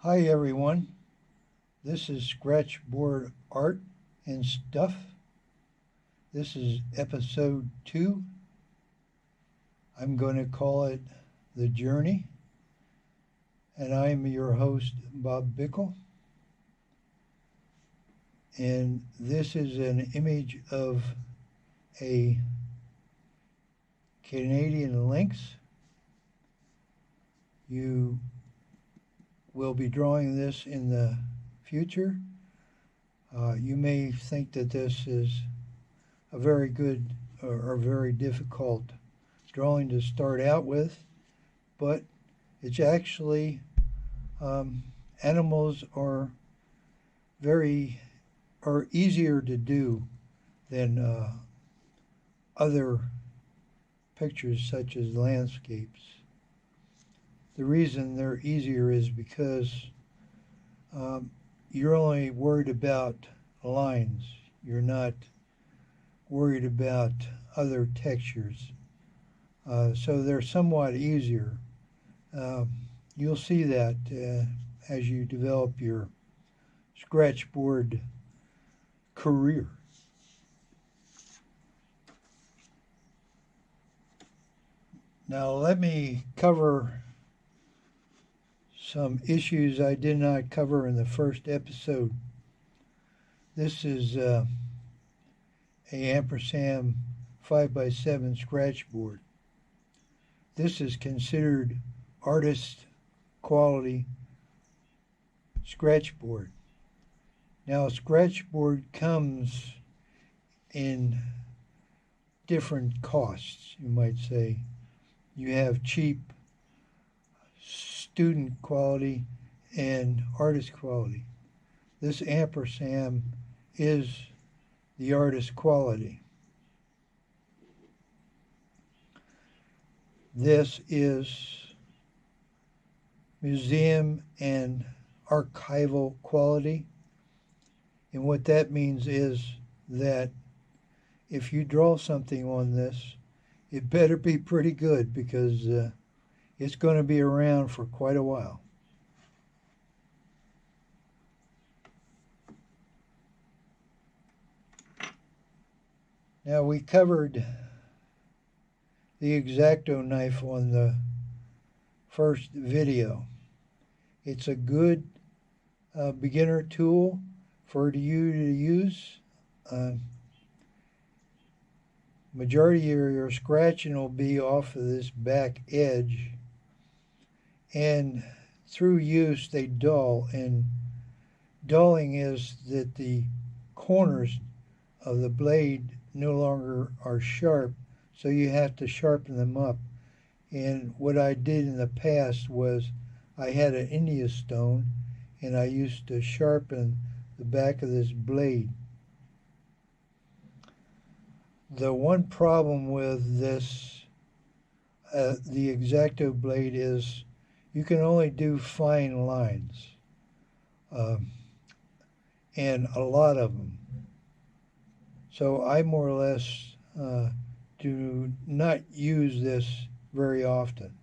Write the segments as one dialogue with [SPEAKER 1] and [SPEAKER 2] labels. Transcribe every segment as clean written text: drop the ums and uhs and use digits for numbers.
[SPEAKER 1] Hi everyone, this is Scratchboard Art and Stuff. This is episode 2. I'm going to call it The Journey, and I'm your host, Bob Bickel. And this is an image of a Canadian lynx. You will be drawing this in the future. You may think that this is a very good or very difficult drawing to start out with, but it's actually animals are easier to do than other pictures such as landscapes. The reason they're easier is because you're only worried about lines. You're not worried about other textures. So they're somewhat easier. You'll see that as you develop your scratchboard career. Now let me cover some issues I did not cover in the first episode. This is a ampersand 5x7 scratchboard. This is considered artist quality scratchboard. Now a scratchboard comes in different costs, you might say. You have cheap student quality and artist quality. This ampersand is the artist quality. This is museum and archival quality. And what that means is that if you draw something on this, it better be pretty good because it's going to be around for quite a while. Now we covered the Exacto knife on the first video. It's a good beginner tool for you to use. Majority of your scratching will be off of this back edge, and through use they dull, and dulling is that the corners of the blade no longer are sharp, so you have to sharpen them up. And what I did in the past was I had an India stone and I used to sharpen the back of this blade. The one problem with this, the Exacto blade, is you can only do fine lines, and a lot of them. So I more or less do not use this very often.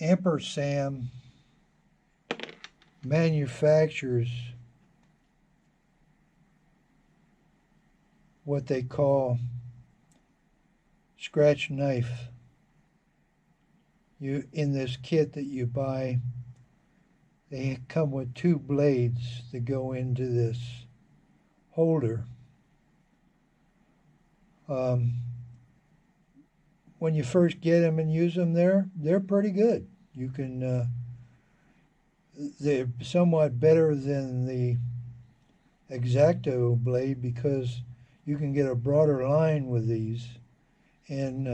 [SPEAKER 1] Ampersand manufactures what they call scratch knife. In this kit that you buy, they come with 2 blades that go into this holder. When you first get them and use them, they're pretty good. You can they're somewhat better than the Exacto blade because you can get a broader line with these, and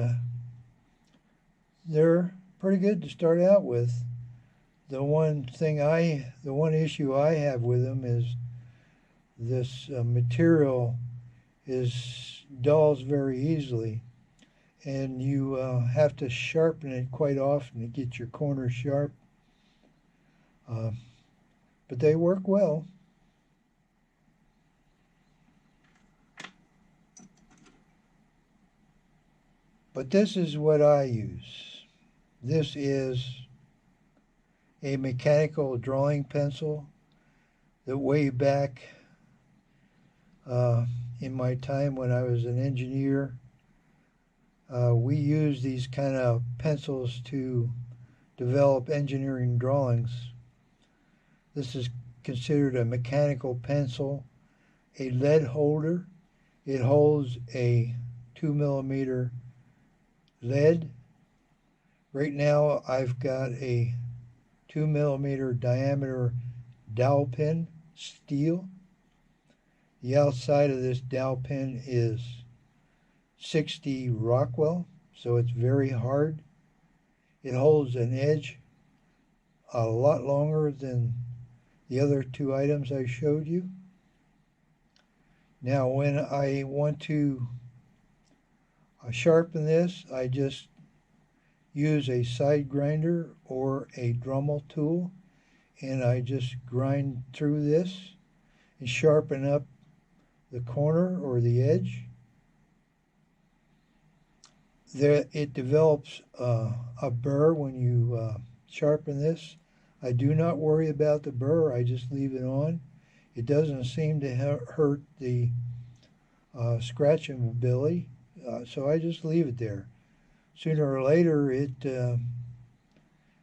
[SPEAKER 1] they're pretty good to start out with. The one issue I have with them is this material dulls very easily, and you have to sharpen it quite often to get your corners sharp. But they work well. But this is what I use. This is a mechanical drawing pencil that way back in my time when I was an engineer, we used these kind of pencils to develop engineering drawings. This is considered a mechanical pencil, a lead holder. It holds a 2 millimeter lead. Right now I've got a 2 millimeter diameter dowel pin steel. The outside of this dowel pin is 60 Rockwell, so it's very hard. It holds an edge a lot longer than the other two items I showed you. Now when I want to sharpen this, I just use a side grinder or a Dremel tool, and I just grind through this and sharpen up the corner or the edge. There, it develops a burr when you sharpen this. I do not worry about the burr, I just leave it on. It doesn't seem to hurt the scratching ability, so I just leave it there. Sooner or later,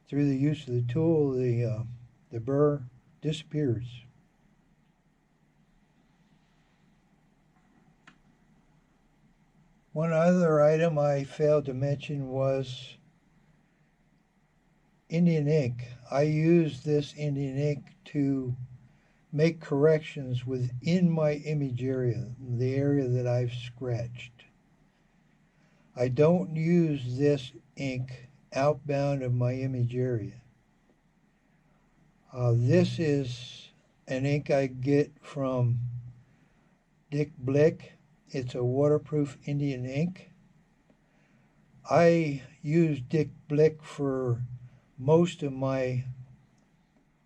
[SPEAKER 1] through the use of the tool, the burr disappears. One other item I failed to mention was Indian ink. I use this Indian ink to make corrections within my image area, the area that I've scratched. I don't use this ink outbound of my image area. This is an ink I get from Dick Blick. It's a waterproof Indian ink. I use Dick Blick for most of my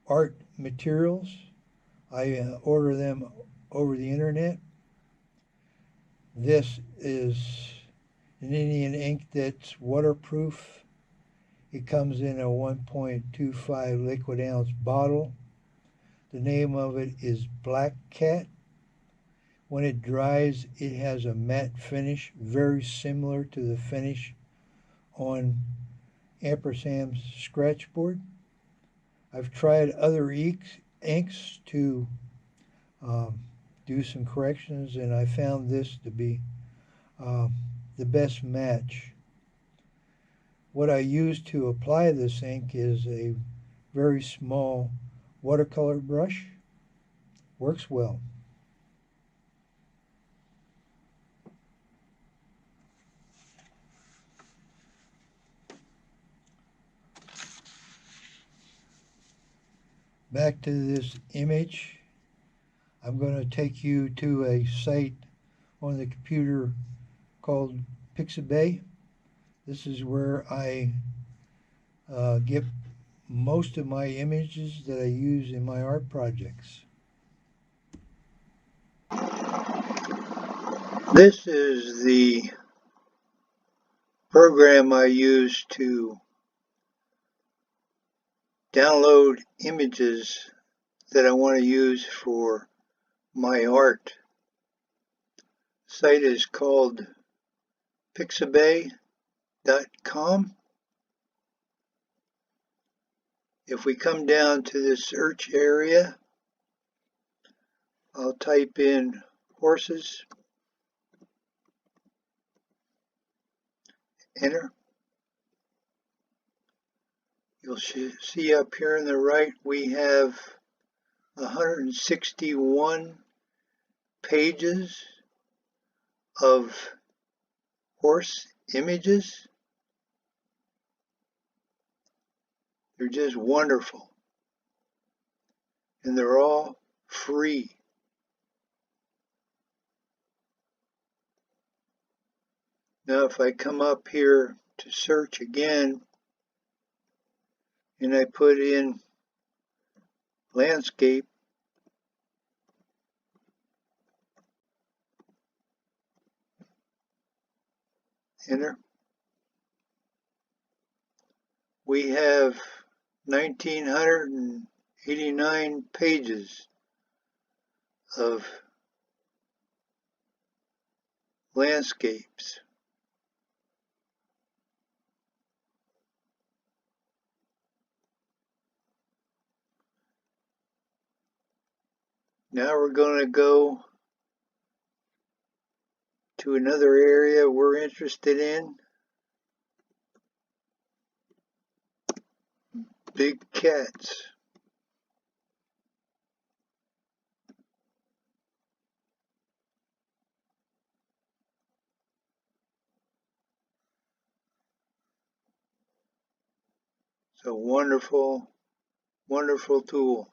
[SPEAKER 1] art materials. I order them over the internet. This is an Indian ink that's waterproof. It comes in a 1.25 liquid ounce bottle. The name of it is Black Cat. When it dries, it has a matte finish, very similar to the finish on Ampersand's Scratchboard. I've tried other inks to do some corrections, and I found this to be the best match. What I use to apply this ink is a very small watercolor brush. Works well. Back to this image. I'm going to take you to a site on the computer called Pixabay. This is where I get most of my images that I use in my art projects. This is the program I use to download images that I want to use for my art. The site is called Pixabay.com. If we come down to the search area, I'll type in horses, enter. You'll see up here on the right we have 161 pages of horse images. They're just wonderful. And they're all free. Now if I come up here to search again, and I put in landscape, enter. we have 1,989 pages of landscapes. Now we're going to go to another area we're interested in. Big cats. It's a wonderful, wonderful tool.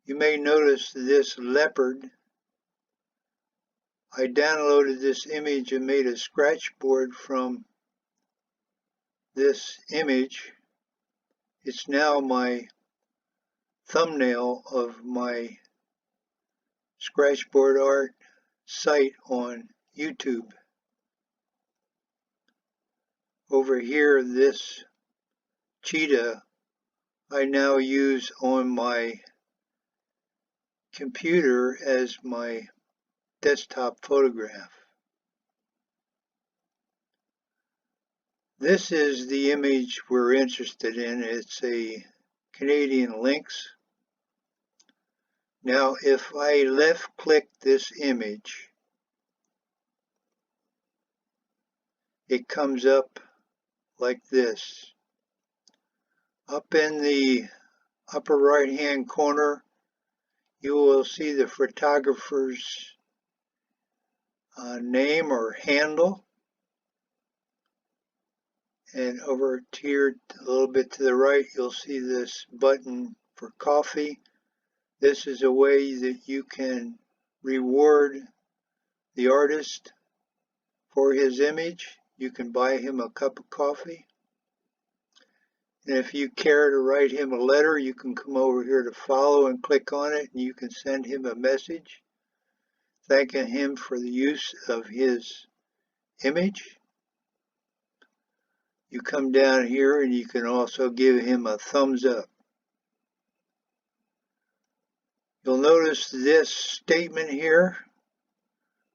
[SPEAKER 1] You may notice this leopard. I downloaded this image and made a scratchboard from this image. It's now my thumbnail of my Scratchboard Art site on YouTube. Over here, this cheetah I now use on my computer as my desktop photograph. This is the image we're interested in. It's a Canadian lynx. Now, if I left click this image, it comes up like this. Up in the upper right hand corner, you will see the photographer's name or handle. And over here, a little bit to the right, you'll see this button for coffee. This is a way that you can reward the artist for his image. You can buy him a cup of coffee. And if you care to write him a letter, you can come over here to follow and click on it, and you can send him a message thanking him for the use of his image. You come down here and you can also give him a thumbs up. You'll notice this statement here,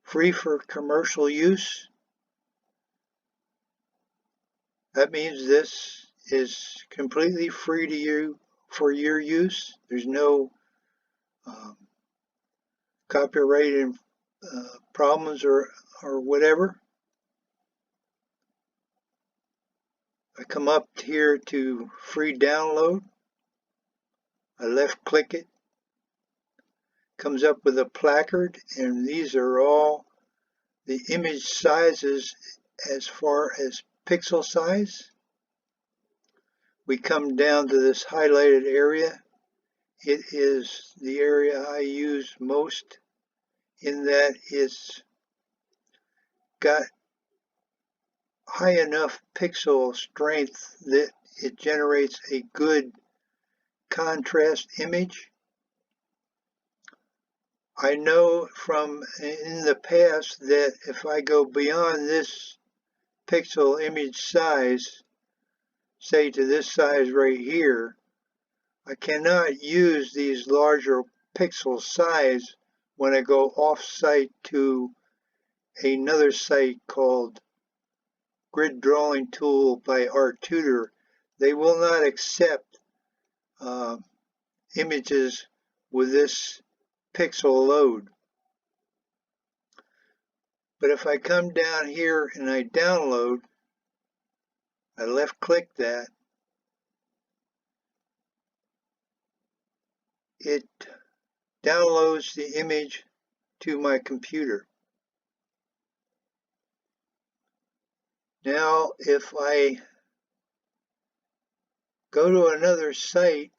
[SPEAKER 1] free for commercial use. That means this is completely free to you for your use. There's no copyright problems or whatever. I come up here to free download. I left click it. Comes up with a placard, and these are all the image sizes as far as pixel size. We come down to this highlighted area. It is the area I use most, in that it's got high enough pixel strength that it generates a good contrast image. I know from in the past that if I go beyond this pixel image size, say to this size right here, I cannot use these larger pixel size when I go off-site to another site called Grid Drawing Tool by Art Tutor. They will not accept images with this pixel load. But if I come down here and I download, I left click that, it downloads the image to my computer. Now, if I go to another site,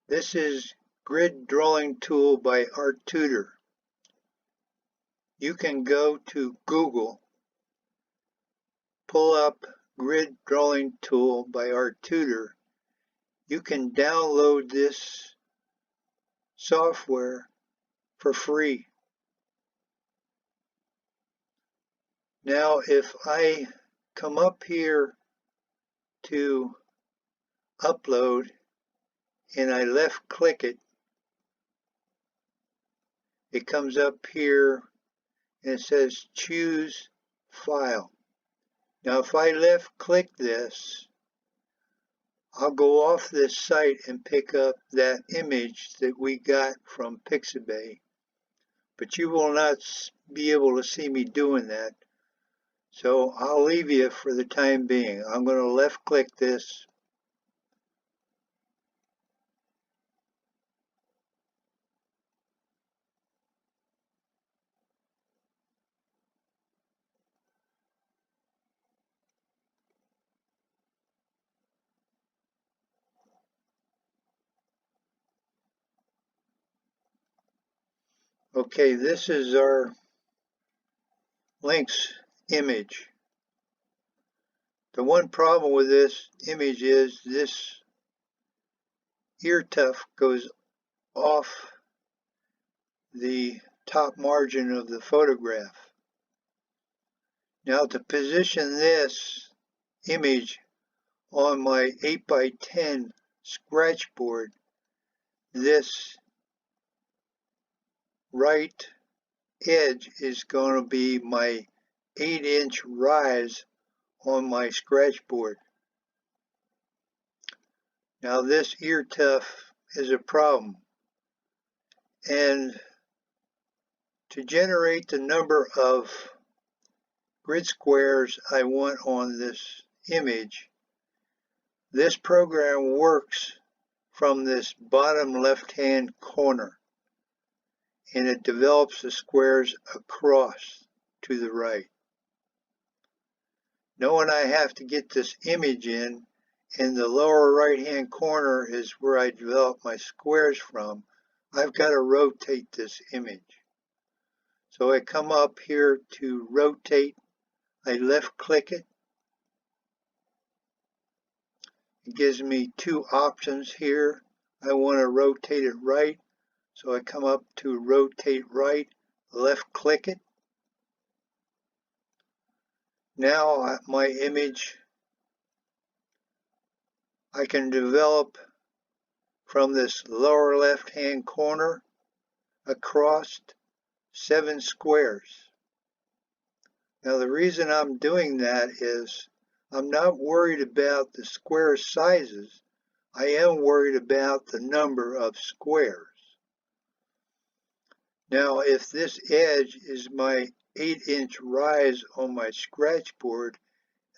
[SPEAKER 1] this is Grid Drawing Tool by Art Tutor. You can go to Google, pull up Grid Drawing Tool by Art Tutor. You can download this software for free. Now if I come up here to upload and I left click it, it comes up here and it says choose file. Now if I left click this, I'll go off this site and pick up that image that we got from Pixabay, but you will not be able to see me doing that. So I'll leave you for the time being. I'm going to left click this. Okay, this is our Lynx image. The one problem with this image is this ear tuft goes off the top margin of the photograph. Now to position this image on my 8x10 scratchboard, this right edge is going to be my 8-inch rise on my scratchboard. Now this ear tuft is a problem, and to generate the number of grid squares I want on this image, this program works from this bottom left-hand corner, and it develops the squares across to the right. Knowing I have to get this image in the lower right-hand corner is where I develop my squares from, I've got to rotate this image. So I come up here to rotate, I left click it. It gives me two options here. I want to rotate it right, so I come up to rotate right, left click it. Now my image, I can develop from this lower left hand corner across 7 squares. Now the reason I'm doing that is I'm not worried about the square sizes. I am worried about the number of squares. Now if this edge is my 8-inch rise on my scratchboard,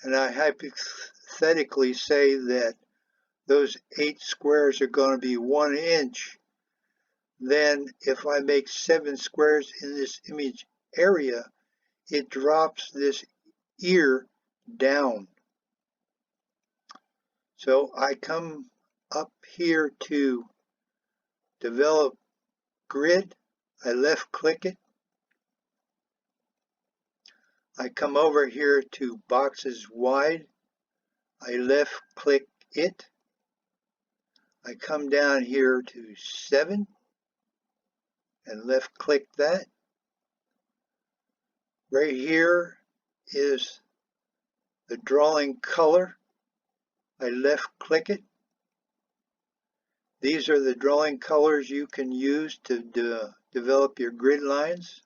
[SPEAKER 1] and I hypothetically say that those 8 squares are going to be 1 inch, then if I make 7 squares in this image area, it drops this ear down. So I come up here to develop grid, I left click it. I come over here to boxes wide, I left click it. I come down here to 7 and left click that. Right here is the drawing color. I left click it. These are the drawing colors you can use to develop your grid lines.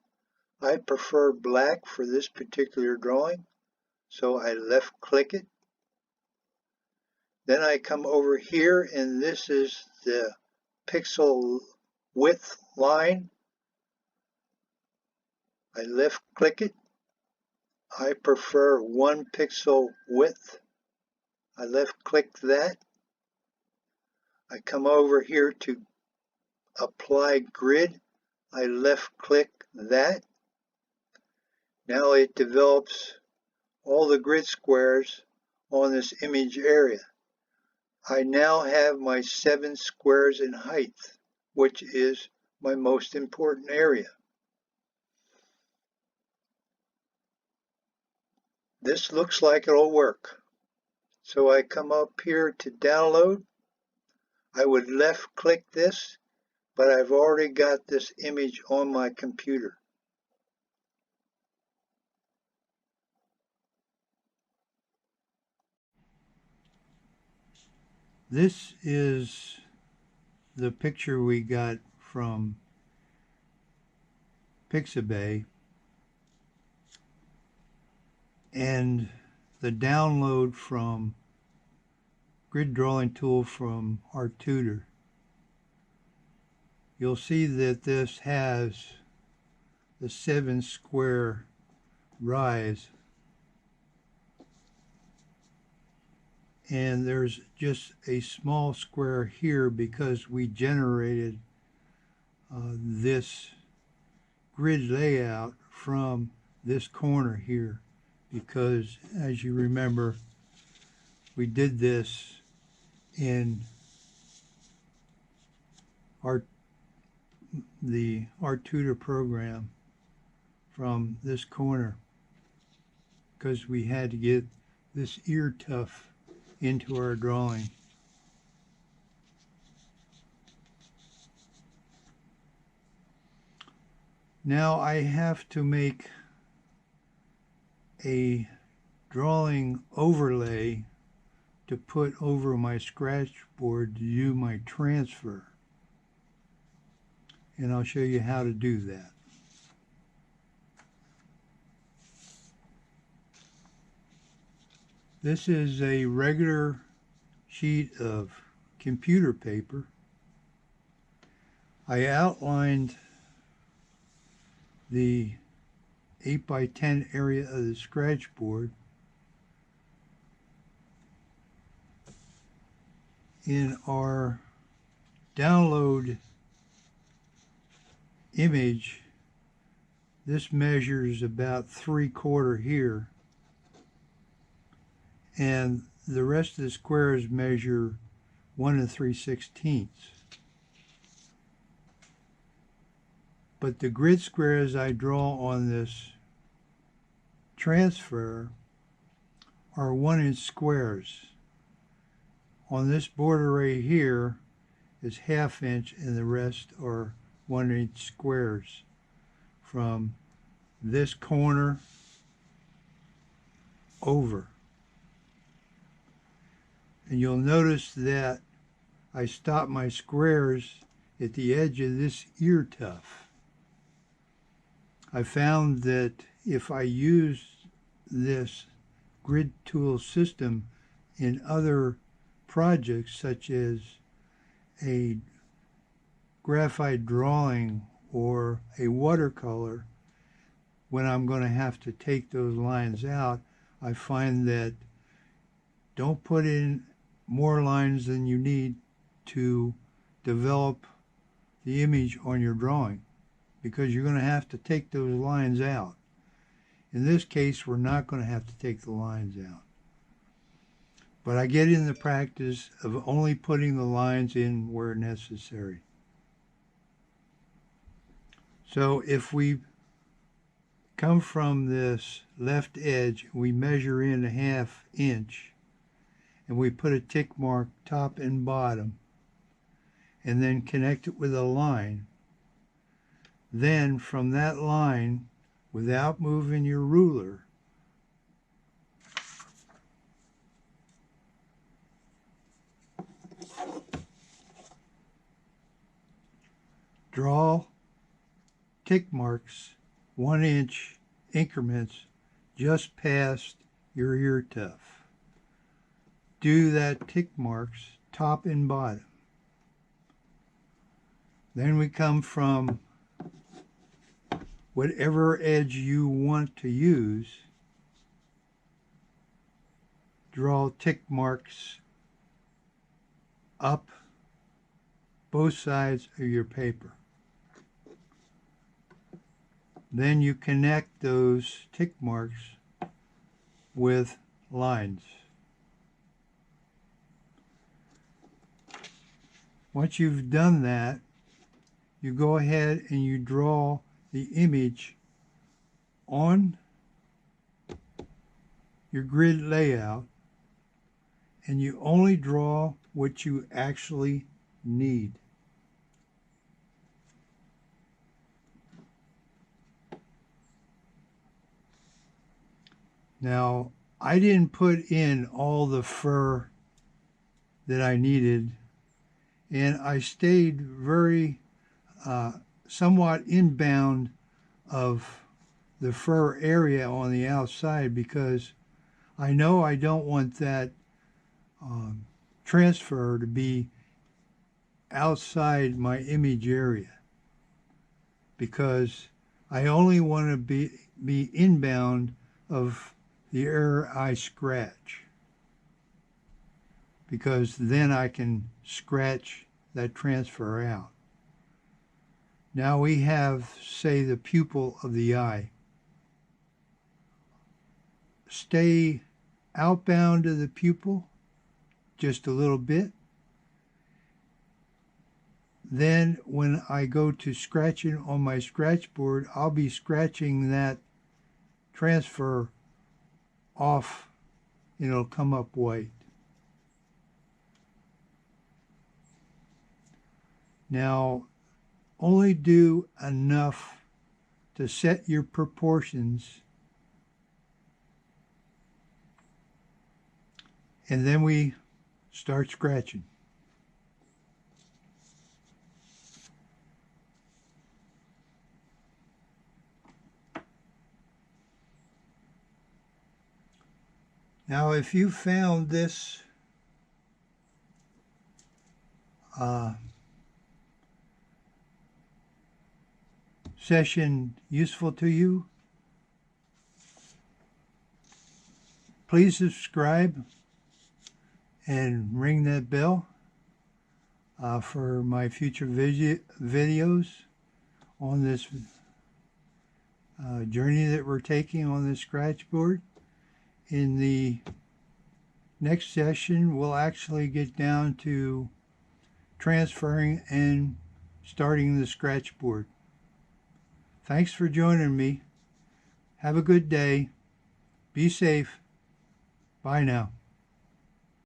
[SPEAKER 1] I prefer black for this particular drawing, so I left click it. Then I come over here, and this is the pixel width line. I left click it. I prefer 1 pixel width. I left click that. I come over here to apply grid. I left click that. Now it develops all the grid squares on this image area. I now have my 7 squares in height, which is my most important area. This looks like it'll work. So I come up here to download. I would left click this, but I've already got this image on my computer. This is the picture we got from Pixabay, and the download from grid drawing tool from our tutor. You'll see that this has the 7 square rise, and there's just a small square here because we generated this grid layout from this corner here, because as you remember, we did this in our tutor program from this corner, because we had to get this ear tuft into our drawing. Now I have to make a drawing overlay to put over my Scratchboard to do my transfer. And I'll show you how to do that. This is a regular sheet of computer paper. I outlined the 8x10 area of the Scratchboard in our download image. This measures about 3/4 here, and the rest of the squares measure 1 3/16. But the grid squares I draw on this transfer are 1-inch squares. On this border right here is 1/2 inch, and the rest are 1-inch squares from this corner over. And you'll notice that I stop my squares at the edge of this ear tuft. I found that if I use this grid tool system in other projects, such as a graphite drawing or a watercolor, when I'm going to have to take those lines out, I find that don't put in more lines than you need to develop the image on your drawing, because you're going to have to take those lines out. In this case, we're not going to have to take the lines out. But I get in the practice of only putting the lines in where necessary. So if we come from this left edge, we measure in 1/2 inch, and we put a tick mark top and bottom, and then connect it with a line. Then from that line, without moving your ruler, draw tick marks 1-inch increments just past your ear tuft. Do that tick marks top and bottom. Then we come from whatever edge you want to use, draw tick marks up both sides of your paper. Then you connect those tick marks with lines. Once you've done that, you go ahead and you draw the image on your grid layout, and you only draw what you actually need. Now, I didn't put in all the fur that I needed, and I stayed very somewhat inbound of the fur area on the outside because I know I don't want that transfer to be outside my image area, because I only want to be inbound of the area I scratch, because then I can scratch that transfer out. Now we have, say, the pupil of the eye. Stay outbound of the pupil just a little bit. Then when I go to scratching on my scratch board, I'll be scratching that transfer off and it'll come up white. Now, only do enough to set your proportions, and then we start scratching. Now, if you found this session useful to you, please subscribe and ring that bell for my future videos on this journey that we're taking on this Scratchboard. In the next session, we'll actually get down to transferring and starting the Scratchboard. Thanks for joining me. Have a good day. Be safe. Bye now.